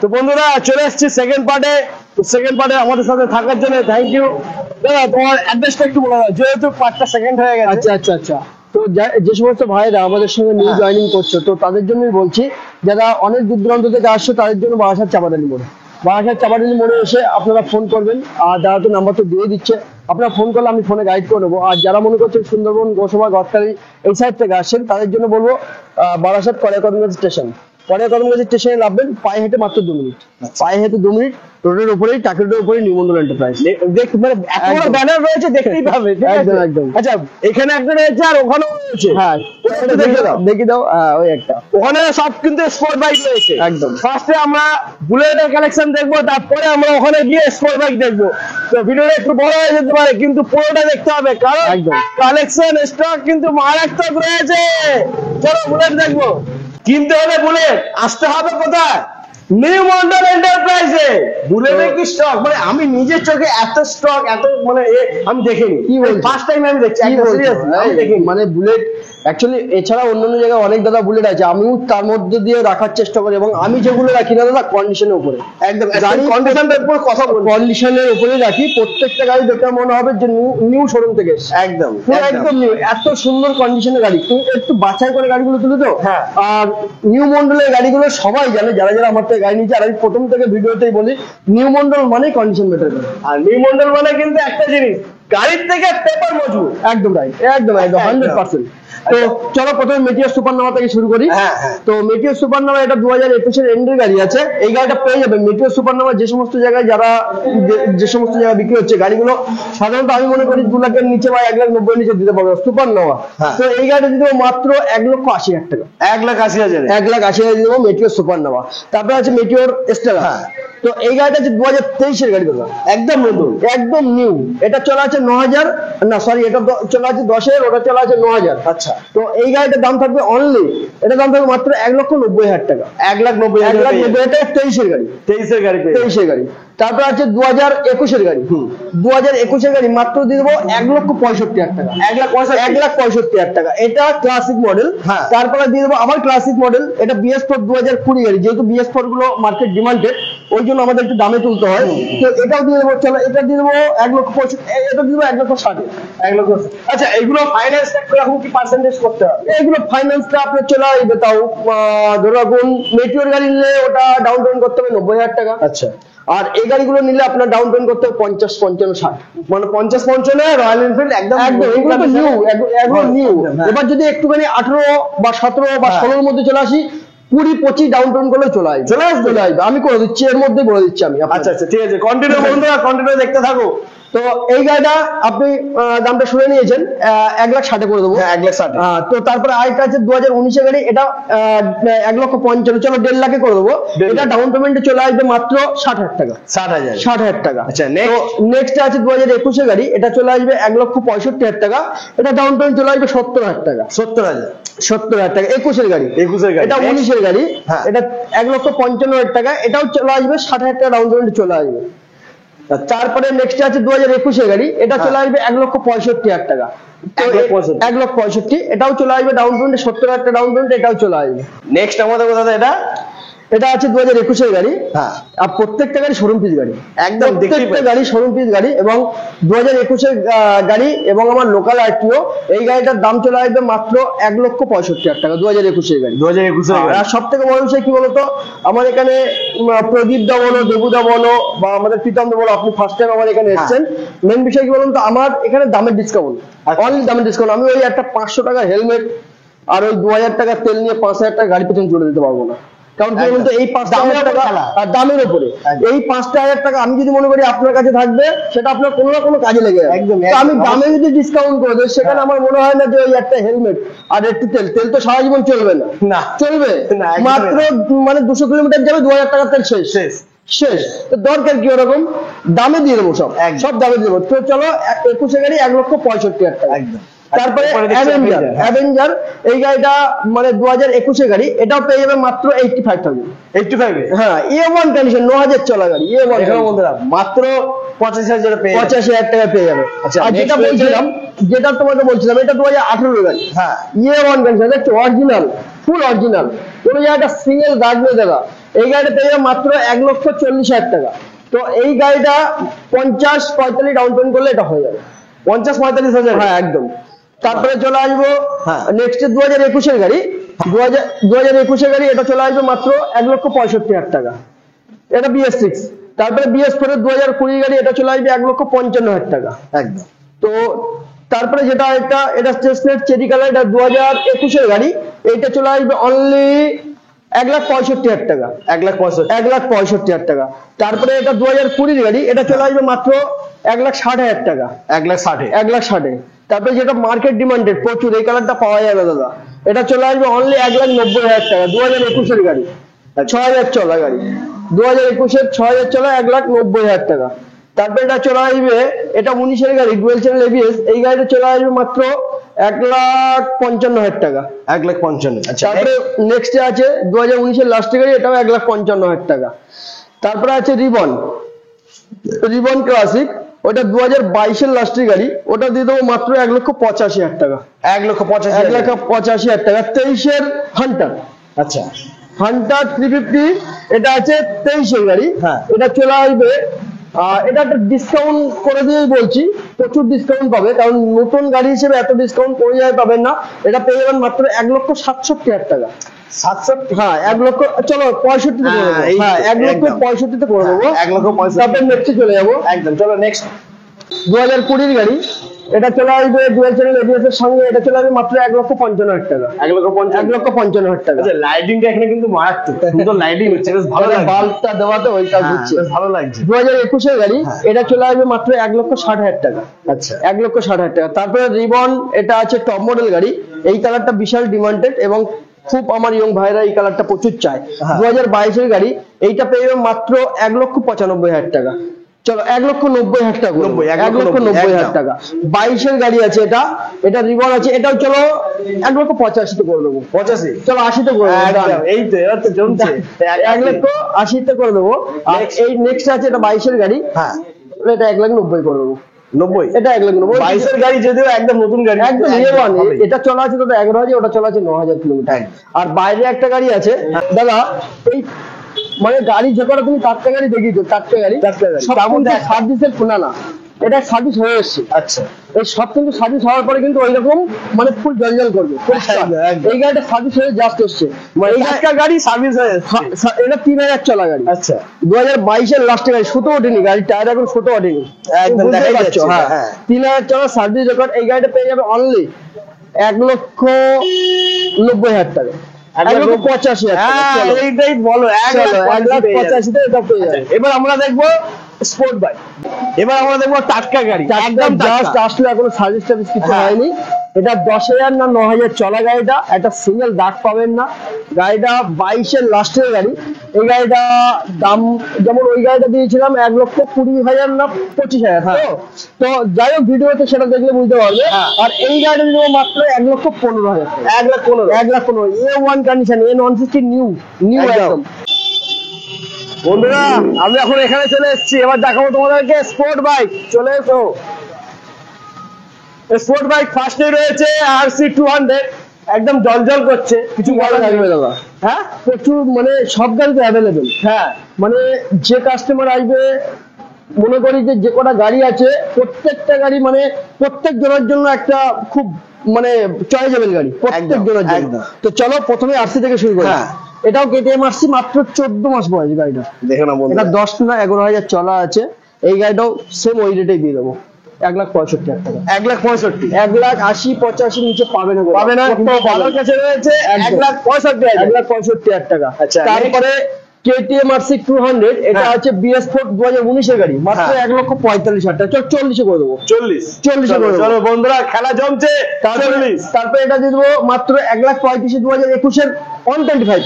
তো বন্ধুরা চলে এসেছি সেকেন্ড পার্টে আমাদের সাথে থাকার জন্য থ্যাংক ইউ। দাদা তোমার অ্যাড্রেসটা একটু বলে দাও, যেহেতু পার্টটা সেকেন্ড হয়ে গেছে। আচ্ছা। তো যে সমস্ত ভাইরা আমাদের সঙ্গে নিউ জয়েনিং করছো, তো তাদের জন্যই বলছি, যারা অনেক দূর দূরান্ত থেকে আসছো তাদের জন্য বারাসাত চাপাডালি মোড়ে এসে আপনারা ফোন করবেন। আর যারা তো নাম্বার তো দিয়ে দিচ্ছে, আপনারা ফোন করলে আমি ফোনে গাইড করে নেবো। আর যারা মনে করছেন সুন্দরবন, গোসাবা, গদখালি এই সাইড থেকে আসছেন, তাদের জন্য বলবো বারাসাত কড়াইকদমগঞ্জ স্টেশনে নামবেন, পায়ে হেঁটে মাত্র 2 মিনিট, রোডের উপরেই, টাকি রোডের উপরেই নিউ মন্ডল এন্টারপ্রাইজ। মানে এত বড় ব্যানার রয়েছে, দেখতেই পাবে। একদম। আচ্ছা, এখানে একটা রয়েছে আর ওখানেও রয়েছে। হ্যাঁ, দেখে দাও ওই একটা, ওখানে সব কিন্তু স্পোর্ট বাইক রয়েছে। একদম। ফার্স্টে আমরা বুলেটের কালেকশন দেখবো, তারপরে আমরা ওখানে গিয়ে স্পোর্ট বাইক দেখবো। তো ভিডিওটা একটু বড় হয়ে যেতে পারে, কিন্তু পুরোটা দেখতে হবে, কারণ কালেকশন স্টক কিন্তু মারাত্মক রয়েছে। চলো বুলেট দেখবো। কিনতে হলে বুলেট, আসতে হবে কোথায়? নিউ মন্ডল এন্টারপ্রাইজে। বুলেটের কি স্টক, মানে আমি নিজের চোখে এত স্টক, এত মানে আমি দেখিনি, কি বলছি, ফার্স্ট টাইম আমি দেখছি, আমি দেখিনি। মানে বুলেট অ্যাকচুয়ালি এছাড়া অন্যান্য জায়গায় অনেক দাদা বুলেট আছে, আমিও তার মধ্যে দিয়ে রাখার চেষ্টা করি, এবং আমি যেগুলো রাখি না দাদা কন্ডিশনের উপরে, একদম কন্ডিশনের উপর কথা বলবো, কন্ডিশনের উপরে রাখি। প্রত্যেকটা গাড়ি দেখে মনে হবে যে নিউ শোরুম থেকে এসেছে, একদম নিউ। এত সুন্দর কন্ডিশনের গাড়ি, তুমি একটু বাছাই করে গাড়িগুলো তুলে তো। হ্যাঁ। আর নিউ মন্ডলের গাড়িগুলো সবাই জানে, যারা আমার থেকে গাড়ি নিচ্ছে। আর আমি প্রথম থেকে ভিডিওতেই বলি, নিউ মন্ডল মানে কন্ডিশন বেটার। আর নিউ মন্ডল মানে কিন্তু একটা জিনিস, গাড়ির থেকে পেপার মজবুত। একদম রাইট, একদম 100%। তো চলো প্রথমে মেটিওর সুপারনোভা থেকে শুরু করি। তো মেটিওর সুপারনোভা এটা 2021-এর এন্ডের গাড়ি আছে। এই গাড়িটা পেয়ে যাবে মেটিওর সুপারনোভা যে সমস্ত জায়গায় বিক্রি হচ্ছে গাড়িগুলো, সাধারণত আমি মনে করি 2 লাখের নিচে বা 1,90,000 নিচে দিতে পারবে সুপারনোভা। তো এই গাড়িটা দিতে মাত্র 1,80,000 টাকা, 1,80,000 1,80,000 দিব মেটিওর সুপারনোভা। তারপরে আছে মেটিওর স্টেলা। তো এই গাড়িটা হচ্ছে 2023-এর গাড়ি দাদা, একদম নতুন, একদম নিউ। এটা চলা আছে 9,000, না সরি, এটা চলা আছে 10-এর, ওটা চলা আছে 9,000। আচ্ছা। তো এই গাড়িটার দাম থাকবে অনলি, এটা দাম থাকবে মাত্র 1,90,000 টাকা, 1,90,000 টাকা। 23-এর গাড়ি, 23-এর গাড়ি। তারপর আছে 2021-এর গাড়ি। 2021-এর গাড়ি মাত্র দিয়ে দেবো 1,65,000 টাকা, 1,65,000 টাকা। এটা ক্লাসিক মডেল। তারপরে দিয়ে দেবো আবার ক্লাসিক মডেল, এটা BS4 2020 গাড়ি। যেহেতু BS4 গুলো মার্কেট ডিমান্ডেড, ওই জন্য আমাদের একটু দামে তুলতে হয়। তো এটাও দিয়ে দেবো, চলো এটা দিয়ে দেবো 1,65,000, এটা দিয়ে দেবো 1,60,000, 1,60,000। আচ্ছা, এগুলো ফাইন্যান্স কিরকম কি পার্সেন্টেজ করতে হবে? এগুলো ফাইন্যান্সটা আপনার চলে আসবে, তাও ধরে রাখুন মেটিওর গাড়ি নিলে ওটা ডাউন পেমেন্ট করতে হবে 90,000 টাকা। আচ্ছা। আর এই গাড়িগুলো নিলে আপনার ডাউন পেমেন্ট করতে হবে 50, 55, 60, মানে 50-55 রয়্যাল এনফিল্ড একদম। এগুলো তো নিউ, এগুলো নিউ। এবার যদি একটুখানি 18 বা 17 বা 16-এর মধ্যে চলে আসি, 20-25 ডাউন পেমেন্ট করলে চলে আসবে। আমি করে দিচ্ছি, এর মধ্যে বলে দিচ্ছি আমি। আচ্ছা, ঠিক আছে, কন্টিনিউ বন্ধুরা, কন্টিনিউ দেখতে থাকো। তো এই গাড়িটা আপনি দামটা শুনে নিয়েছেন, 1,60,000 করে দেবো। 1,60,000। তো তারপরে আরেকটা আছে 2019-এর গাড়ি, এটা 1,55,000, চলো 1.5 লাখে করে দেবো। এটা ডাউন পেমেন্টে চলে আসবে মাত্র 60,000 টাকা, 60,000 টাকা। আচ্ছা, নেক্সট আছে 2021-এর গাড়ি, এটা চলে আসবে 1,65,000 টাকা। এটা ডাউন পেমেন্ট চলে আসবে 70,000 টাকা, 70,000 টাকা। 21-এর গাড়ি, এটা 19-এর গাড়ি, এটা 1,55,000 টাকা। এটাও চলে আসবে 60,000 টাকা ডাউন পেমেন্ট চলে আসবে। তারপরে নেক্সট আছে 2021-এর গাড়ি, এটা চলে আসবে 1,65,000 টাকা, 1,65,000। এটাও চলে আসবে ডাউন পেমেন্টে 70,000 টাকা ডাউন পেমেন্ট, এটাও চলে আসবে। নেক্সট আমাদের কোথায় এটা আছে 2021-এর গাড়ি। আর প্রত্যেকটা গাড়ি শোরুম পিস গাড়ি, একদম প্রত্যেকটা গাড়ি শোরুম পিস গাড়ি, এবং 2021-এর গাড়ি এবং আমার লোকাল আরটিও। এই গাড়িটার দাম চলে আসবে মাত্র 1,65,000 টাকা, 2021-এর গাড়ি। আর সব থেকে বড় বিষয় কি বলতো, আমার এখানে প্রদীপ দা বলো, দেবুদা বলো, বা আমাদের প্রীতম দা বলো, আপনি ফার্স্ট টাইম আমার এখানে এসেছেন। মেন বিষয় কি বলুন তো, আমার এখানে দামের ডিসকাউন্ট, অনলি দামের ডিসকাউন্ট। আমি ওই একটা 500 টাকা হেলমেট আর ওই 2,000 টাকা তেল নিয়ে 5,000 টাকা গাড়ি পেছনে জুড়ে দিতে পারবো না। কারণ কি বলুন তো, এই 5,000 টাকা আর দামের উপরে, এই 5,000 টাকা আমি যদি মনে করি আপনার কাছে থাকবে, সেটা আপনার কোনো না কোনো কাজে লেগে যাবে। আমি দামে যদি ডিসকাউন্ট করে দেয়, সেখানে আমার মনে হয় না যে ওই একটা হেলমেট আর একটু তেল তো সারা জীবন চলবে না, চলবে মাত্র মানে 200 কিলোমিটার যাবে, 2,000 টাকা তেল শেষ। তো দরকার কি ওরকম দামে দিয়ে দেবো, সব দামে দিয়ে দেবো। তো চলো 21-এর গাড়ি 1,65,000 টাকা। তারপরে অ্যাভেঞ্জার, এই গাড়িটা মানে 2021-এর গাড়ি, এটাও পেয়ে যাবে মাত্র 85,000। হ্যাঁ, A1 কন্ডিশন, 9,000 চলা গাড়ি, A1 বন্ধুরা, মাত্র 85,000 টাকা পেয়ে যাবে। আর যেটা তোমাকে বলছিলাম, এটা 2018-এর গাড়ি। A1 কন্ডিশন, দেখছো, অরিজিনাল, ফুল অরিজিনাল, কোনো জায়গাটা সিঙ্গেল দাগ নেই দাদা। এই গাড়িটা পেয়ে যাবে মাত্র 1,40,000 টাকা। তো এই গাড়িটা 50-45 ডাউন পেমেন্ট করলে এটা হয়ে যাবে। 50-45 হাজার? হ্যাঁ একদম। তারপরে চলে আসবো হ্যাঁ। নেক্সট 2021 গাড়ি। 2021 গাড়ি, এটা চলে আসবে মাত্র 1,65,000 টাকা। এটা BS6। তারপরে BS4 এর 2020 গাড়ি, এটা চলে আসবে 1,55,000 টাকা। একদম। তো তারপরে যেটা এটা চেস্টনাট চেরি কালার, এটা 2021 গাড়ি, এইটা চলে আসবে অনলি 1,65,000 টাকা। 1,65,000? 1,65,000 টাকা। তারপরে এটা 2020 গাড়ি, এটা চলে আসবে মাত্র 1,60,000 টাকা। 1,60,000? 1,60,000। তারপরে যেটা মার্কেট ডিমান্ডেড প্রচুর, এই কালারটা পাওয়া যাবে দাদা, এটা চলে আসবে অনলি 1,90,000 টাকা। 2021 গাড়ি, 6,000 চলা গাড়ি, 2021 6,000 চলা, 1,90,000 টাকা। তারপরে এটা চলে আসবে, এটা 19 গাড়ি, ডুয়েল চ্যানেল ABS, এই গাড়িটা চলে আসবে মাত্র 1,55,000 টাকা। 1,55,000? আচ্ছা। তারপরে নেক্সটে আছে 2019 লাস্টের গাড়ি, এটাও 1,55,000 টাকা। তারপরে আছে রিবন ক্লাসিক, ওটা 2022 লাস্টের গাড়ি, ওটা দিয়ে দেবো মাত্র 1,85,000 টাকা। 1,85,000? 1,85,000 টাকা। 23 হান্টার, আচ্ছা। হান্টার 350, এটা আছে 23 গাড়ি। হ্যাঁ। এটা চলে আসবে, এটা একটা ডিসকাউন্ট করে দিয়েই বলছি, প্রচুর ডিসকাউন্ট পাবে, কারণ নতুন গাড়ি হিসেবে এত ডিসকাউন্ট করে যাবে পাবেন না। এটা পেয়ে যাবেন মাত্র 1,67,000 টাকা। 67? হ্যাঁ, 1,00,000, চলো 65 করে দেবো। এই তো, হ্যাঁ, একদম। 1,65,000 করে দেবো। 1,65,000। তারপরে নেক্সটে চলে যাবো। একদম, চলো নেক্সট। 2020 গাড়ি, এটা চলে আসবে ডুয়েল চ্যানেল ABS এর সঙ্গে, এটা চলে আসবে মাত্র 1,55,000 টাকা। 1,55,000? টাকা। আচ্ছা, লাইটিংটা এখানে কিন্তু মারাত্মক, সুন্দর লাইটিং হচ্ছে, বেশ ভালো লাগছে। বাল্বটা দেওয়াতে ওই কাজ হচ্ছে। বেশ ভালো লাগছে। 2021 গাড়ি, হ্যাঁ। এটা চলে আসবে মাত্র 1,60,000 টাকা। আচ্ছা। 1,60,000 টাকা। তারপরে রিবন, এটা আছে টপ মডেল গাড়ি, এই কালারটা বিশাল ডিমান্ডেড এবং খুব আমার ইয়ং ভাইরা এই কালারটা প্রচুর চায়। হ্যাঁ। 2022 গাড়ি, এইটা পেয়ে যাবে মাত্র 1,95,000 টাকা। চলো 1,90,000 টাকা, 1,90,000 টাকা। 22 গাড়ি আছে, এটা রিবন আছে, এটাও চলো 1,85,000 করে দেবো। 85? চলো 80 করে দেবো। একদম, এই তো এবার তো জমছে। 1,80,000 করে দেবো। আর এই নেক্সট আছে, এটা 22 গাড়ি, হ্যাঁ। এটা 1,90,000 করে দেবো। 90? এটা 1,90,000। 22 গাড়ি যদিও একদম নতুন গাড়ি, একদম A1, এটা চলা আছে দাদা 11,000, ওটা চলা আছে 9,000 কিলোমিটার। আর বাইরে একটা গাড়ি আছে দাদা, এই মানে গাড়ি যে কটা তুমি চারটে গাড়ি দেখিয়েছো, চারটে গাড়ি সব কিন্তু সার্ভিসের শোনা না, এটা সার্ভিস হয়ে এসছে। আচ্ছা। এই সব কিন্তু সার্ভিস হওয়ার পরে কিন্তু ওই রকম মানে ফুল জঞ্জাল করবে। একদম। এই গাড়িটা সার্ভিস হয়ে জাস্ট এসছে, এই একটা গাড়ি সার্ভিস হয়ে যাচ্ছে। এটা 3,000 চলা গাড়ি। আচ্ছা। 2022 লাস্টে গাড়ি, সুতো ওঠেনি, গাড়ি টায়ার এখন সুতো ওঠেনি, একদম বুঝতেই দেখাই পারছো। যাচ্ছে। হ্যাঁ, হ্যাঁ। 3,000 চলা সার্ভিস রেকর্ড, এই গাড়িটা পেয়ে যাবে অনলি 1,90,000 টাকা। 1,85,000 টাকা। হ্যাঁ, চলো। এইটাই বলো, 1,85,000 এটা পেয়ে যাবে। এবার আমরা দেখবো স্পোর্ট বাইক। এবার আমরা দেখবো টাটকা গাড়ি, একদম জাস্ট আসলে এখনো সার্ভিস টার্ভিস কিছু হ্যাঁ। হয়নি। এটা 10,000 না 9,000 চলা গাড়িটা, একটা সিঙ্গেল দাগ পাবেন না। গাড়িটা 22 লাস্টের গাড়ি। এই গাড়িটা দাম যেমন ওই গাড়িটা দিয়েছিলাম 1,20,000 না 25,000। তো যাই হোক, ভিডিওতে সেটা দেখলে বুঝতে পারবে। হ্যাঁ। আর এই গাড়িটা দিব মাত্র 1,15,000। 1,15,000 A1 কন্ডিশন, A160 নিউ একদম। একদম। বন্ধুরা, আমি এখন এখানে চলে এসেছি, এবার দেখাবো তোমাদেরকে স্পোর্ট বাইক। চলে এসো। স্পোর্ট বাইক ফার্স্টে রয়েছে RC 200, একদম জলজল করছে, কিছু বলা থাকবে দাদা। হ্যাঁ, প্রচুর মানে সব গাড়িতে অ্যাভেলেবেল। হ্যাঁ, মানে যে কাস্টমার আসবে, মনে করি যে কটা গাড়ি আছে প্রত্যেকটা গাড়ি মানে প্রত্যেক জনের জন্য একটা খুব মানে চয়েজেবল গাড়ি, প্রত্যেক জনের জন্য। একদম। তো চলো প্রথমে RC থেকে শুরু করি। হ্যাঁ। এটাও KTM RC, মাত্র 14 মাস বয়স গাড়িটা। দেখো না বন্ধুরা, এটা 10 না 11,000 চলা আছে। এই গাড়িটাও সেম ওই রেটেই দিয়ে দেবো, 1,65,000 টাকা। 1,65,000? 1,80-85 নিচে পাবে না, পাবে না। আমার কাছে রয়েছে 1,65,000। 1,65,000 টাকা। আচ্ছা, তারপরে KTM RC 200, এটা হ্যাঁ। আছে BS4 2019 গাড়ি, মাত্র হ্যাঁ। 1,45,000 টাকা। চল 40 করে দেবো। 40? 40 করে দেবো। চলো বন্ধুরা, খেলা জমছে। 40? তারপরে এটা দিয়ে দেবো মাত্র 1,35,000 2021 125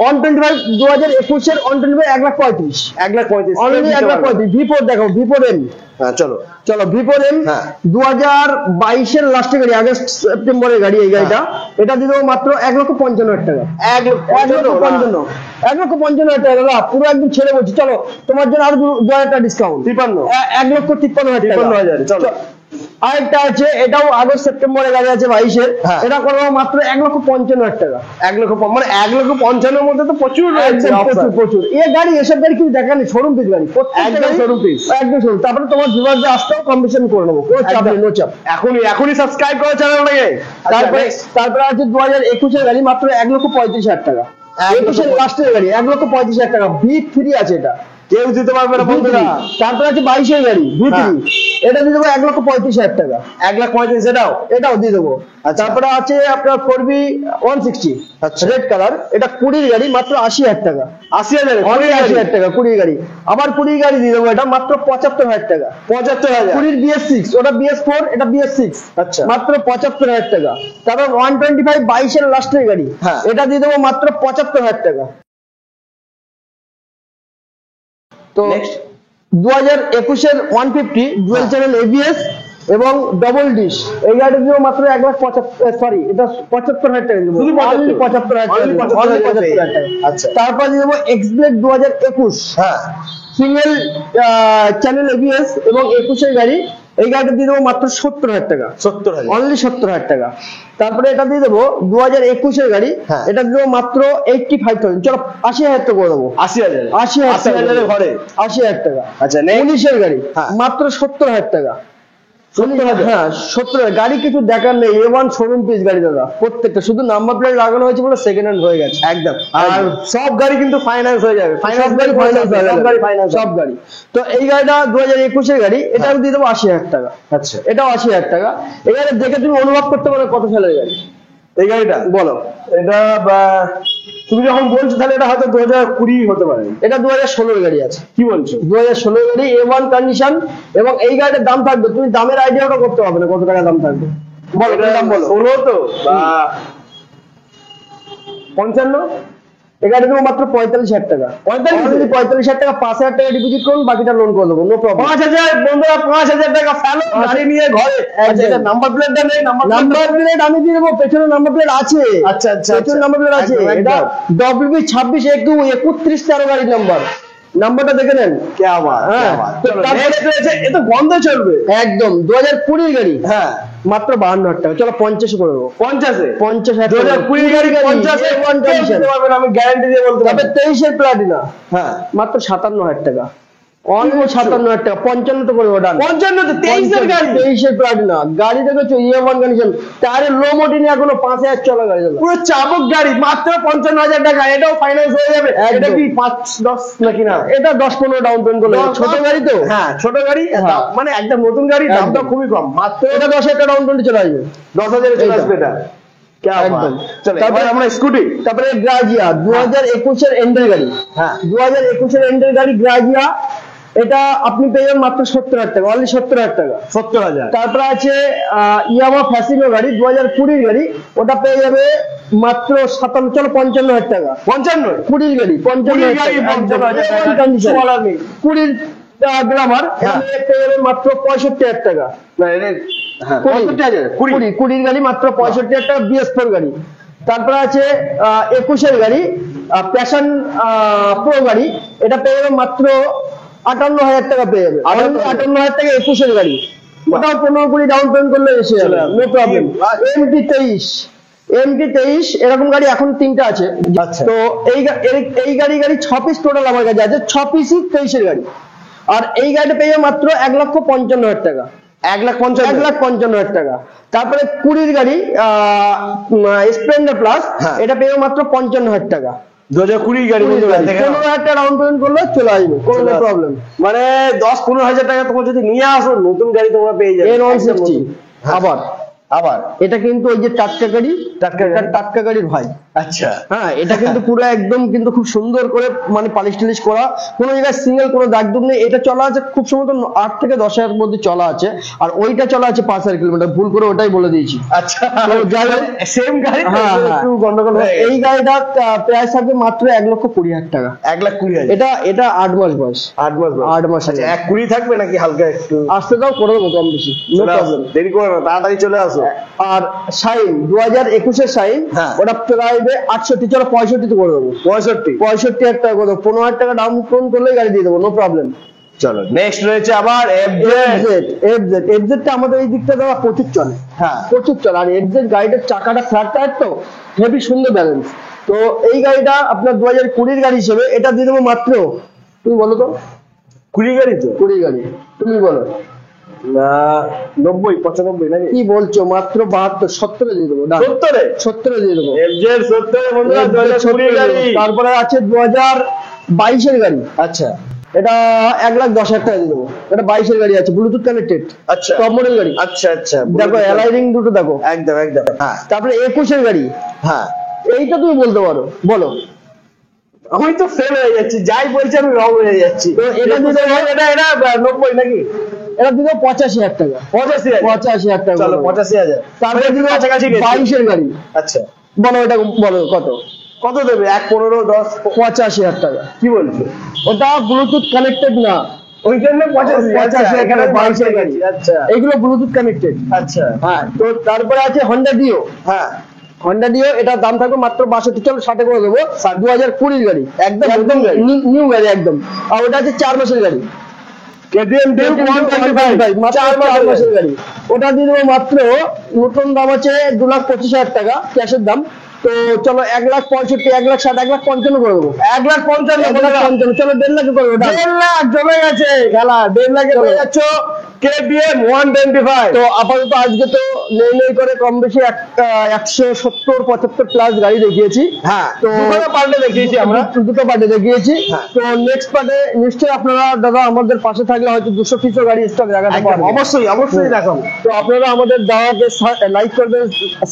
125 2021 125 1,35,000 1,35,000? অনলি 1,35,000। V4 দেখো, V4 M। হ্যাঁ, চলো। V4 M হ্যাঁ। 2022 লাস্টের গাড়ি, আগস্ট সেপ্টেম্বরের গাড়ি এই গাড়িটা। এটা দিয়ে দেবো মাত্র 1,55,000 টাকা। 1,55,000 টাকা দাদা, পুরো একদম ছেড়ে বলছি। চলো তোমার জন্য আরো 2,000 টাকা ডিসকাউন্ট। 53? 1,53,000 টাকা। 53,000, চলো। আরেকটা আছে, এটাও আগস্ট সেপ্টেম্বরে গাড়ি আছে 22-এর, এটা করবো মাত্র 1,55,000 টাকা। 1,00,000 মানে 1,55,000 মধ্যে তো প্রচুর রয়েছে, প্রচুর প্রচুর গাড়ি, এসব গাড়ি কিছু দেখানি, শোরুম পিস গাড়ি, একদম শোরুম পিস, একদম শোরুম। তারপরে তোমার ভিউয়ারদের আসতেও কম্পিটিশন করে নেবো, কোনো চাপ নেই, নো চাপ। এখনই সাবস্ক্রাইব করো চ্যানেলটাকে। তারপরে আছে 2021-এর গাড়ি মাত্র 1,35,000 টাকা। 21-এর লাস্টের গাড়ি 1,35,000 টাকা, V3 আছে, এটা কেউ দিতে পারবে না বন্ধুরা। তারপরে আছে 22-এর গাড়ি V3, এটা দিয়ে দেবো 1,35,000 টাকা। 1,35,000 এটাও দিয়ে দেবো। তারপরে আছে আপনার 4B 160 রেড কালার, এটা 20-এর গাড়ি মাত্র 80,000 টাকা। 80,000 80,000 টাকা 20 গাড়ি। আবার 20 গাড়ি দিয়ে দেবো, এটা মাত্র 75,000 টাকা। 75,000 20 BS6, ওটা BS4, এটা BS6, আচ্ছা, মাত্র 75,000 টাকা। তারপর 125 22-এর লাস্টের গাড়ি, এটা দিয়ে দেবো মাত্র 75,000 টাকা। তো 2021-এর 150 ডুয়াল চ্যানেল ABS এবং ডবল ডিশ, এই গাড়ি দিব মাত্র 1,75,000, সরি এটা 75,000 টাকা দিব, 75,000 টাকা। আচ্ছা, তারপর দিব এক্সব্লেড 2021 সিঙ্গেল চ্যানেল ABS এবং 21-এর গাড়ি, এই গাড়িটা দিয়ে দেবো মাত্র 70,000 টাকা, 70,000, অনলি 70,000 টাকা। তারপরে এটা দিয়ে দেবো 2021-এর গাড়ি, এটা দিয়ে দেবো মাত্র 85,000, চলো 80,000 টাকা করে দেবো। 80,000 ঘরে 80,000 টাকা। আচ্ছা, 19-এর গাড়ি মাত্র 70,000 টাকা। 70,000 গাড়ি কিছু দেখার নেই, A1 শোরুম পিস গাড়ি দাদা, প্রত্যেকটা শুধু নাম্বার প্লেট লাগানো হয়েছে বলে সেকেন্ড হ্যান্ড হয়ে গেছে একদম। আর সব গাড়ি কিন্তু ফাইন্যান্স হয়ে যাবে, সব গাড়ি। তো এই গাড়িটা 2021-এর গাড়ি, এটাও দিয়ে দেবো 80,000 টাকা। আচ্ছা, এটাও 80,000 টাকা। এই গাড়ি দেখে তুমি অনুভব করতে পারো কত সালের গাড়ি। এই গাড়িটা বলো, এটা তুমি যখন বলছো তাহলে এটা হয়তো 2020 হতে পারে। এটা 2016-এর গাড়ি আছে। কি বলছো? 2016-এর গাড়ি, A1 কন্ডিশন, এবং এই গাড়িটার দাম থাকবে, তুমি দামের আইডিয়াটা করতে পারবে না কত টাকা দাম থাকবে। বলো দাম বলো। 16 তো বা 55, এই গাড়ি দেবো মাত্র 45,000 টাকা। 45,000 টাকা, 5,000 টাকা ডিপোজিট করুন, বাকিটা লোন করে দেবো, নো প্রবলেম। 5,000 বন্ধুরা, 5,000 টাকা ফেলো গাড়ি নিয়ে ঘরে। আচ্ছা, এটা নাম্বার প্লেটটা নেই, নাম্বার প্লেট আমি দিয়ে দেবো, পেছনে নাম্বার প্লেট আছে। আচ্ছা আচ্ছা, পেছনে নাম্বার প্লেট আছে। এটা WB 26-31-13 গাড়ির নাম্বারটা দেখে নেন। क्या बात, क्या बात। নেক্সট রয়েছে, এ তো বন্ধ চলবে একদম 2020-এর গাড়ি, মাত্র 52,000 টাকা, চলো 50 করে দেবো। 50,000 2020 গাড়ি 50 আমি গ্যারান্টি দিয়ে বলতে পারবো। 23-এর প্লাটিনা মাত্র 57,000 টাকা, অনলি 57,000 টাকা। 55 তো করে ওটা 55 তো 23-এর গাড়ি, 23-এর প্লাটিনা গাড়ি দেখেছো, E1 কন্ডিশন, টায়ারের লো মোটিনি, এখনো 5,000 চলা গাড়ি দাদা, পুরো চাবুক গাড়ি, মাত্র 55,000 টাকা। এটাও ফাইন্যান্স হয়ে যাবে। এটা কি 5-10 নাকি না? এটা 10-15 ডাউন পেমেন্ট করলে, ছোট গাড়ি তো, ছোট গাড়ি, মানে একদম নতুন গাড়ি, দামটা খুবই কম, মাত্র এটা 10,000 টাকা ডাউন পেমেন্ট চলে আসবে, 10,000 এ চলে আসবে এটা। তারপরে আমরা স্কুটি, তারপরে গ্রাজিয়া 2021-এর এন্ডের গাড়ি, 2021-এর এন্ডের গাড়ি গ্রাজিয়া, এটা আপনি পেয়ে যাবেন মাত্র 70,000 টাকা, অনলি 70,000 টাকা। 70,000। তারপরে আছে ইয়ামা ফ্যাসিনো গাড়ি 2020-এর গাড়ি, ওটা পেয়ে যাবে মাত্র 57, চলো 55,000 টাকা। 55 20-এর গাড়ি 55,000 গাড়ি টাকা, 55,000 20 গ্রামার পেয়ে যাবেন মাত্র 65,000 টাকা। না, এটা 65,000 20 গাড়ি মাত্র 65,000 টাকা, BS4 গাড়ি। তারপরে আছে 21-এর গাড়ি প্যাশন প্রো গাড়ি, এটা পেয়ে যাবে মাত্র 58,000 টাকা পেয়ে যাবে, 58,000 টাকা 21-এর গাড়ি। ওটাও 15-20 ডাউন পেমেন্ট করলে এসে যাবে, নো প্রবলেম। MT23 এরকম গাড়ি এখন 3টা আছে। তো এই গাড়ি 6 পিস টোটাল আমার কাছে আছে, 6 পিসই 23-এর গাড়ি। আর এই গাড়িটা পেয়ে যাবে মাত্র 1,55,000 টাকা, 1,55,000 টাকা। তারপরে 20-এর গাড়ি স্প্লেন্ডার প্লাস, এটা পেয়ে যাবে মাত্র 55,000 টাকা। 2020 গাড়ি, 15,000 টাকা ডাউন পেমেন্ট করলে চলে আসবে, কোনো প্রবলেম। মানে 10-15,000 টাকা তোমার যদি নিয়ে আসো, নতুন গাড়ি তোমরা পেয়ে যাবে। N160 আবার এটা কিন্তু ওই যে টাটকা গাড়ির ভাই। আচ্ছা, এটা কিন্তু পুরো একদম কিন্তু খুব সুন্দর করে মানে পালিশ টালিশ করা, কোনো জায়গায় সিঙ্গেল কোনো দাগ দুগ নেই। এটা চলা আছে খুব সম্ভবত 8 থেকে 10,000 মধ্যে চলা আছে, আর ওইটা চলা আছে 5,000 কিলোমিটার, ভুল করে ওটাই বলে দিয়েছি। আচ্ছা, সেম গাড়ি, একটু গন্ডগোল। এই গাড়িটা প্রাইস থাকবে মাত্র 1,20,000 টাকা। 1,20,000, এটা 8 মাস বয়স। 8 মাস। আচ্ছা, 1,20,000 থাকবে নাকি হালকা একটু? আসতে দাও, করে দেবো কম বেশি, নো প্রবলেম, দেরি করো না, তাড়াতাড়ি চলে আসো। আর শাইন 2021-এর শাইন, ওটা প্রায় 68, চলো 65 করে দেবো। 65,000 টাকা করে দেবো, 15,000 টাকা ডাউন পেমেন্ট করলে গাড়ি দিয়ে দেবো, নো প্রবলেম। চলো নেক্সট রয়েছে আবার এফজেড টা আমাদের এই দিকটা দেওয়া প্রচুর চলে, হ্যাঁ প্রচুর চলে। আর এফজেড গাড়িটার চাকাটা ফ্ল্যাট টায়ার তো হেভি সুন্দর ব্যালেন্স। তো এই গাড়িটা আপনার 2020 গাড়ি হিসেবে এটা দিয়ে দেবো মাত্র, তুমি বলো তো 20 গাড়ি তো 20 গাড়ি, তুমি বলো না 90 95 নাকি কি বলছো, মাত্র 72 70 দিয়ে দেবো, 70 দিয়ে দেবো। এফজেড 70 বন্ধুরা 2020 গাড়ি। তারপরে আছে 2022 এর গাড়ি, আচ্ছা এটা 1,10,000 টাকা দিয়ে দেবো। এটা 22 এর গাড়ি আছে, ব্লুটুথ কানেক্টেড, আচ্ছা টপ মডেল গাড়ি। আচ্ছা আচ্ছা দেখো অ্যালাই রিং দুটো দেখো, একদম একদম হ্যাঁ তারপরে 21 এর গাড়ি, হ্যাঁ এইটা তুমি বলতে পারো, বলো। আমি তো ফেল হয়ে যাচ্ছি, যাই বলছি আমি রং হয়ে যাচ্ছি। তো এটা দিতে এটা 90 নাকি এটা দিতে 85,000 টাকা, 85,000 টাকা। চলো 85,000। তারপরে দিতে কাছাকাছি 22 এর গাড়ি, আচ্ছা বলো এটা বলো কত, কত দেবে? 1 15 10 85,000 টাকা। কি বলছো? ওটা ব্লুটুথ কানেক্টেড না, ওই জন্য 85 এখানে 22 এর গাড়ি। আচ্ছা এইগুলো ব্লুটুথ কানেক্টেড। আচ্ছা হ্যাঁ, তো তারপরে আছে হন্ডা ডিও। হ্যাঁ হন্ডা ডিও এটার দাম থাকবে মাত্র 62, চলো 60 করে দেবো। 2020 গাড়ি, একদম একদম গাড়ি। নিউ গাড়ি একদম। আর ওটা আছে 4 মাসের গাড়ি, কেটিএম ডিউক 125 মাত্র 4 মাসের গাড়ি। ওটা দিয়ে দেবো মাত্র, নতুন দাম আছে 2,25,000 টাকা ক্যাশের দাম। তো চলো 1,65,000, 1,60,000, 1,55,000 করে দেবো। 1,55,000 চলো 1,50,000 করে দেবো। 1.5 লাখ জমে গেছে খেলা, 1.5 লাখে পেয়ে যাচ্ছ কেটিএম 125। তো আপাতত আজকে তো নেই করে কম বেশি 170-75 প্লাস গাড়ি দেখিয়েছি। হ্যাঁ তো দুটো পাল্টে দেখিয়েছি আমরা, দুটো পার্টে দেখিয়েছি। হ্যাঁ। তো নেক্সট পার্টে নিশ্চয়ই আপনারা দাদা আমাদের পাশে থাকলে হয়তো 200-300 গাড়ি স্টক দেখাতে একদম, পারবেন। অবশ্যই অবশ্যই দেখাবো। তো আপনারা আমাদের দাদাকে লাইক করবেন,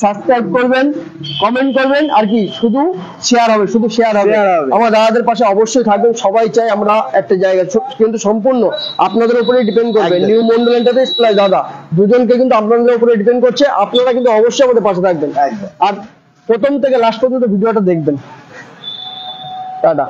সাবস্ক্রাইব করবেন, কমেন্ট করবেন, আর কি শুধু শেয়ার হবে, শুধু শেয়ার হবে। Share হবে। আমার দাদাদের পাশে অবশ্যই থাকবেন। সবাই চাই আমরা একটা জায়গা, কিন্তু সম্পূর্ণ আপনাদের উপরে ডিপেন্ড করবে। একদম। নিউ মন্ডল এন্টারপ্রাইজ প্লাস দাদা দুজনকে কিন্তু আপনাদের উপরে ডিপেন্ড করছে। আপনারা কিন্তু অবশ্যই আমাদের পাশে থাকবেন, একদম। আর প্রথম থেকে লাস্ট পর্যন্ত ভিডিওটা দেখবেন। টাটা।